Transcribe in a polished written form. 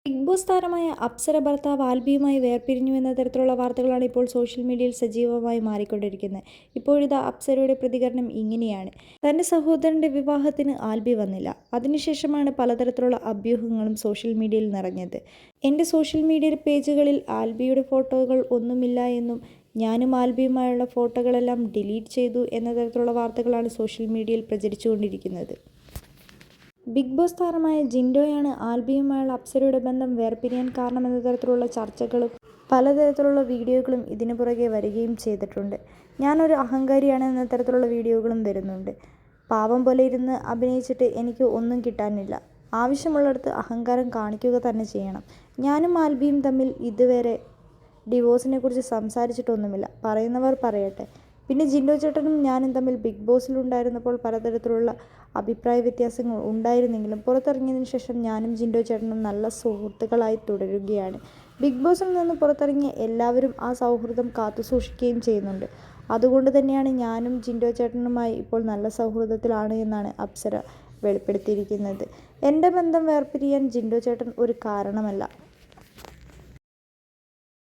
Big boss താരമായ അപ്സര ഭർത്താവ് ആൽബിയുമായി വേർപിരിഞ്ഞു എന്ന തരത്തിലുള്ള വാർത്തകളാണ് ഇപ്പോൾ സോഷ്യൽ മീഡിയയിൽ സജീവമായി മാറിക്കൊണ്ടിരിക്കുന്നത്. ഇപ്പോഴിതാ അപ്സരയുടെ പ്രതികരണം ഇങ്ങനെയാണ്. തൻ്റെ സഹോദരൻ്റെ വിവാഹത്തിന് ആൽബി വന്നില്ല. അതിനുശേഷമാണ് പലതരത്തിലുള്ള അഭ്യൂഹങ്ങളും സോഷ്യൽ മീഡിയയിൽ നിറഞ്ഞത്. എൻ്റെ സോഷ്യൽ മീഡിയ പേജുകളിൽ ആൽബിയുടെ ഫോട്ടോകൾ ഒന്നുമില്ല എന്നും ഞാനും ആൽബിയുമായുള്ള ഫോട്ടോകളെല്ലാം ഡിലീറ്റ് ചെയ്തു എന്ന തരത്തിലുള്ള വാർത്തകളാണ് സോഷ്യൽ മീഡിയയിൽ പ്രചരിച്ചുകൊണ്ടിരിക്കുന്നത്. ബിഗ് ബോസ് താരമായ ജിൻഡോയാണ് ആൽബിയുമായുള്ള അപ്സരയുടെ ബന്ധം വേർപിരിയാൻ കാരണമെന്ന തരത്തിലുള്ള ചർച്ചകളും പലതരത്തിലുള്ള വീഡിയോകളും ഇതിനു പുറകെ വരികയും ചെയ്തിട്ടുണ്ട്. ഞാനൊരു അഹങ്കാരിയാണ് എന്ന തരത്തിലുള്ള വീഡിയോകളും വരുന്നുണ്ട്. പാവം പോലെ ഇരുന്ന് അഭിനയിച്ചിട്ട് എനിക്ക് ഒന്നും കിട്ടാനില്ല. ആവശ്യമുള്ളിടത്ത് അഹങ്കാരം കാണിക്കുക തന്നെ ചെയ്യണം. ഞാനും ആൽബിയും തമ്മിൽ ഇതുവരെ ഡിവോഴ്സിനെക്കുറിച്ച് സംസാരിച്ചിട്ടൊന്നുമില്ല. പറയുന്നവർ പറയട്ടെ. പിന്നെ ജിൻഡോ ചേട്ടനും ഞാനും തമ്മിൽ ബിഗ് ബോസിലുണ്ടായിരുന്നപ്പോൾ പലതരത്തിലുള്ള അഭിപ്രായ വ്യത്യാസങ്ങൾ ഉണ്ടായിരുന്നെങ്കിലും പുറത്തിറങ്ങിയതിനു ശേഷം ഞാനും ജിൻഡോ ചേട്ടനും നല്ല സുഹൃത്തുക്കളായി തുടരുകയാണ്. ബിഗ് ബോസിൽ നിന്ന് പുറത്തിറങ്ങിയ എല്ലാവരും ആ സൗഹൃദം കാത്തുസൂക്ഷിക്കുകയും ചെയ്യുന്നുണ്ട്. അതുകൊണ്ട് തന്നെയാണ് ഞാനും ജിൻഡോ ചേട്ടനുമായി ഇപ്പോൾ നല്ല സൗഹൃദത്തിലാണ് എന്നാണ് അപ്സര വെളിപ്പെടുത്തിയിരിക്കുന്നത്. എൻ്റെ ബന്ധം വേർപിരിയാൻ ജിൻഡോ ചേട്ടൻ ഒരു കാരണമല്ല.